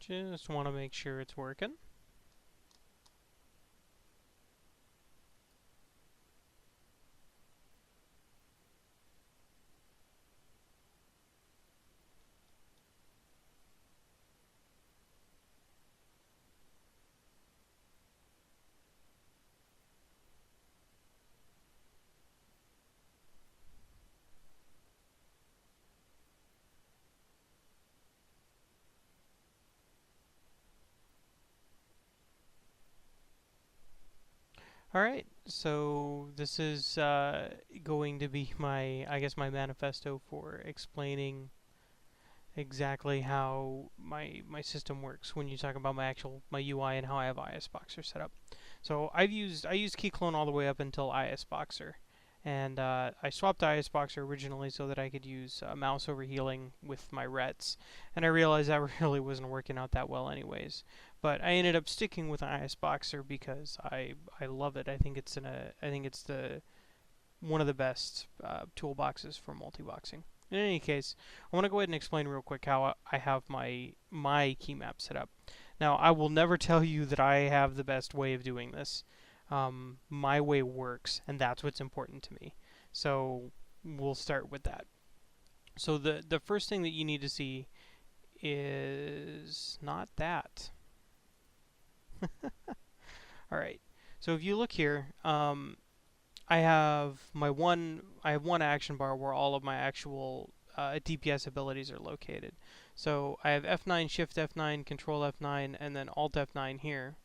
Just want to make sure it's working. Alright, so this is going to be my, I guess, my manifesto for explaining exactly how my system works when you talk about my UI and how I have ISBoxer set up. So I used keyclone all the way up until ISBoxer, and I swapped ISBoxer originally so that I could use mouse overhealing with my rets, and I realized that really wasn't working out that well anyways. But I ended up sticking with ISBoxer because I love it. I think it's the one of the best toolboxes for multiboxing. In any case, I want to go ahead and explain real quick how I have my key map set up. Now, I will never tell you that I have the best way of doing this. My way works, and that's what's important to me. So we'll start with that. So the first thing that you need to see is not that. All right. So if you look here, I have one action bar where all of my actual DPS abilities are located. So I have F9, Shift F9, Control F9, and then Alt F9 here.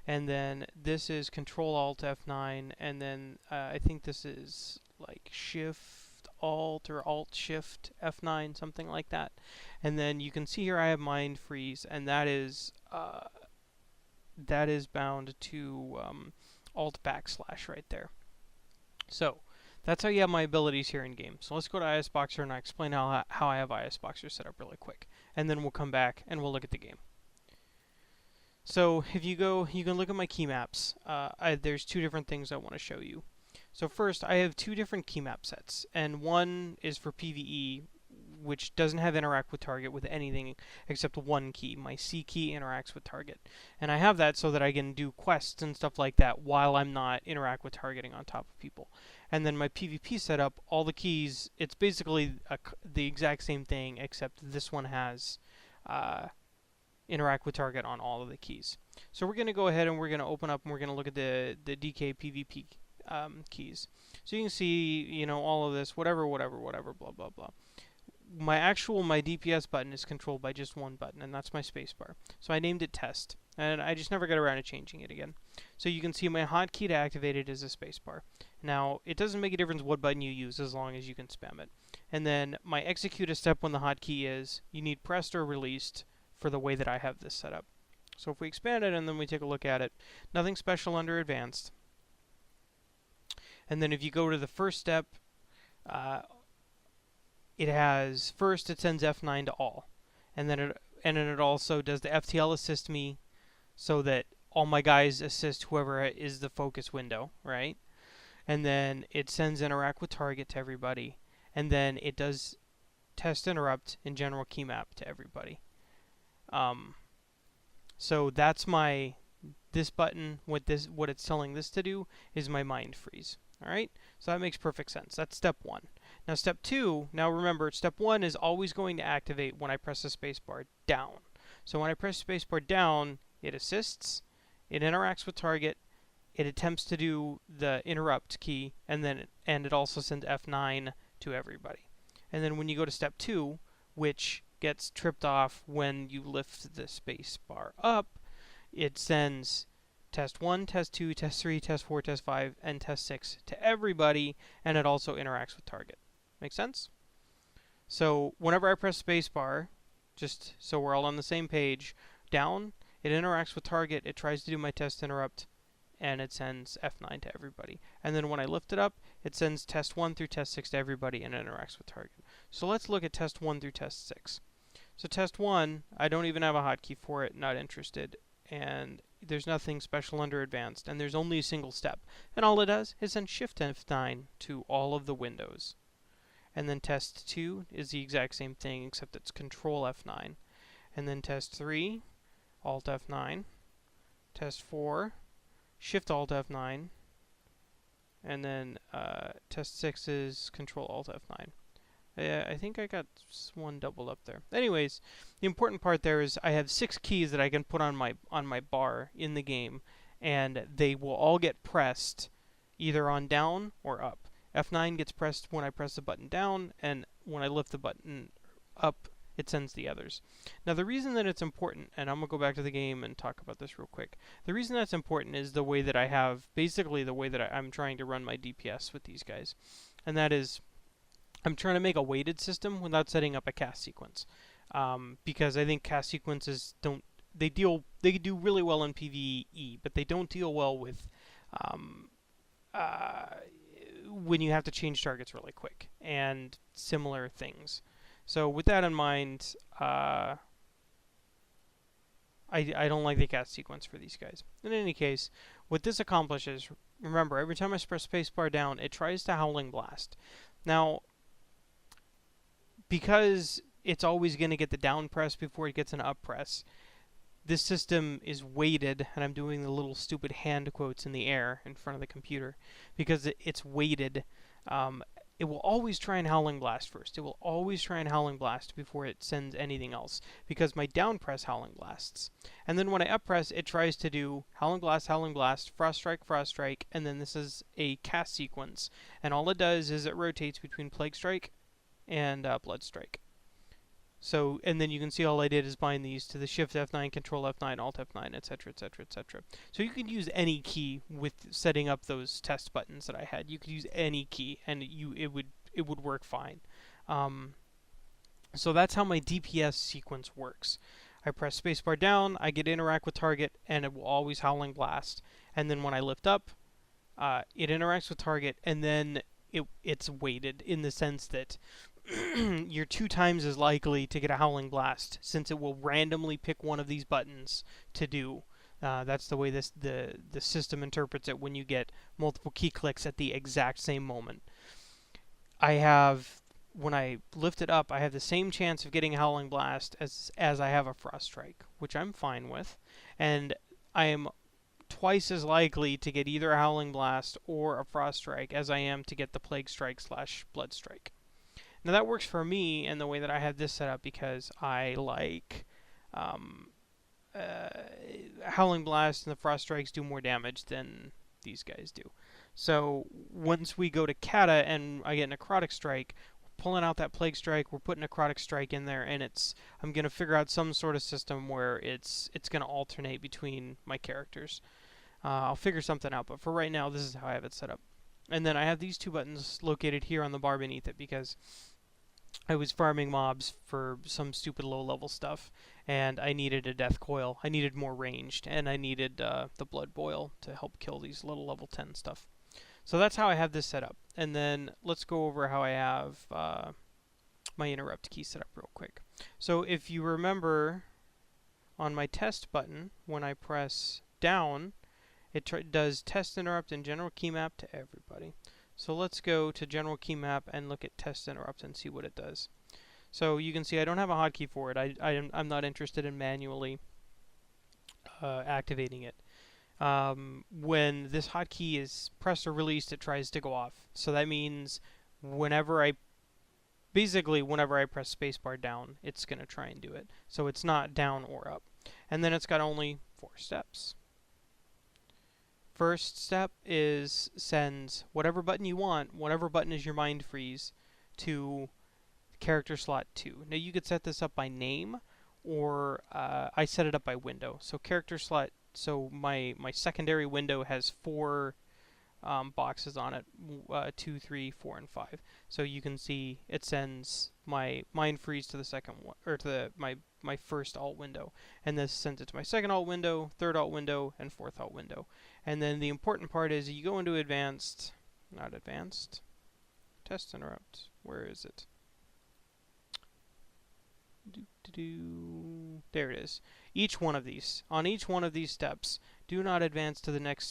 And then this is Control Alt F9, and then I think this is like Shift Alt or Alt Shift F9, something like that. And then you can see here I have Mind Freeze, and that is bound to Alt / right there. So that's how you have my abilities here in game. So let's go to ISBoxer and I'll explain how I have ISBoxer set up really quick. And then we'll come back and we'll look at the game. So if you go, you can look at my key maps. There's two different things I want to show you. So first, I have two different key map sets. And one is for PvE, which doesn't have interact with target with anything except one key. My C key interacts with target. And I have that so that I can do quests and stuff like that while I'm not interact with targeting on top of people. And then my PvP setup, all the keys, it's basically the exact same thing except this one has interact with target on all of the keys. So we're going to go ahead and we're going to open up and we're going to look at the DK PvP keys. So you can see, you know, all of this, whatever, blah, blah, blah. My DPS button is controlled by just one button, and that's my spacebar. So I named it Test, and I just never got around to changing it again. So you can see my hotkey to activate it is a spacebar. Now, it doesn't make a difference what button you use as long as you can spam it. And then my execute a step when the hotkey is, you need pressed or released for the way that I have this set up. So if we expand it and then we take a look at it, nothing special under advanced. And then if you go to the first step, it has first it sends F9 to all, and then it also does the FTL assist me, so that all my guys assist whoever is the focus window, right? And then it sends interact with target to everybody, and then it does test interrupt in general key map to everybody. So that's this button. What it's telling this to do is my mind freeze. All right, so that makes perfect sense. That's step one. Now step two, now remember, step one is always going to activate when I press the spacebar down. So when I press spacebar down, it assists, it interacts with target, it attempts to do the interrupt key, and it also sends F9 to everybody. And then when you go to step two, which gets tripped off when you lift the spacebar up, it sends Test 1, Test 2, Test 3, Test 4, Test 5, and Test 6 to everybody, and it also interacts with target. Make sense? So whenever I press spacebar, just so we're all on the same page, down, it interacts with target, it tries to do my test interrupt, and it sends F9 to everybody. And then when I lift it up, it sends Test 1 through Test 6 to everybody, and it interacts with target. So let's look at Test 1 through Test 6. So Test 1, I don't even have a hotkey for it, not interested. And there's nothing special under advanced, and there's only a single step. And all it does is send Shift F9 to all of the windows. And then Test 2 is the exact same thing, except it's Control F9. And then Test 3, Alt F9, test 4, Shift Alt F9, and then test 6 is Control Alt F9. I think I got one doubled up there. Anyways, the important part there is I have 6 keys that I can put on my bar in the game, and they will all get pressed either on down or up. F9 gets pressed when I press the button down, and when I lift the button up, it sends the others. Now the reason that it's important, and I'm going to go back to the game and talk about this real quick. The reason that's important is the way that I have, basically the way that I'm trying to run my DPS with these guys. And that is, I'm trying to make a weighted system without setting up a cast sequence. Because I think cast sequences they do really well in PvE, but they don't deal well with when you have to change targets really quick and similar things. So with that in mind, I don't like the cast sequence for these guys. In any case, what this accomplishes, remember, every time I press spacebar down, it tries to Howling Blast. Now, because it's always going to get the down press before it gets an up press, this system is weighted, and I'm doing the little stupid hand quotes in the air in front of the computer, because it's weighted. It will always try and Howling Blast first. It will always try and Howling Blast before it sends anything else, because my down press Howling Blasts. And then when I up press, it tries to do Howling Blast, Frost Strike, and then this is a cast sequence. And all it does is it rotates between Plague Strike and Blood Strike. So, and then you can see all I did is bind these to the Shift F9, Control F9, Alt F9, etc., etc., etc. So you could use any key with setting up those test buttons that I had. You could use any key, and it would work fine. So that's how my DPS sequence works. I press spacebar down, I get interact with target, and it will always Howling Blast. And then when I lift up, it interacts with target, and then it's weighted in the sense that you're 2 times as likely to get a Howling Blast, since it will randomly pick one of these buttons to do. That's the way the system interprets it when you get multiple key clicks at the exact same moment. When I lift it up, I have the same chance of getting a Howling Blast as I have a Frost Strike, which I'm fine with. And I am twice as likely to get either a Howling Blast or a Frost Strike as I am to get the Plague Strike / Blood Strike. Now that works for me in the way that I have this set up, because I like Howling Blast and the Frost Strikes do more damage than these guys do. So once we go to Kata and I get Necrotic Strike, we're pulling out that Plague Strike, we're putting Necrotic Strike in there, and I'm going to figure out some sort of system where it's going to alternate between my characters. I'll figure something out, but for right now, this is how I have it set up. And then I have these 2 buttons located here on the bar beneath it, because I was farming mobs for some stupid low-level stuff, and I needed a Death Coil. I needed more ranged, and I needed the Blood Boil to help kill these little level 10 stuff. So that's how I have this set up. And then let's go over how I have my interrupt key set up real quick. So if you remember, on my test button, when I press down, it does test interrupt and general key map to everybody. So let's go to general key map and look at test interrupt and see what it does. So you can see I don't have a hotkey for it. I'm not interested in manually activating it. When this hotkey is pressed or released, it tries to go off. So that means whenever I press spacebar down, it's going to try and do it. So it's not down or up. And then it's got only 4 steps. First step is sends whatever button you want, whatever button is your mind freeze, to character slot 2. Now you could set this up by name, or I set it up by window. So character slot, so my secondary window has 4 boxes on it, 2, 3, 4, and 5. So you can see it sends my mind freeze to the second one, or to my first alt window, and this sends it to my second alt window, third alt window, and fourth alt window. And then the important part is you go into advanced, not advanced, test interrupt. Where is it? There it is. On each one of these steps, do not advance to the next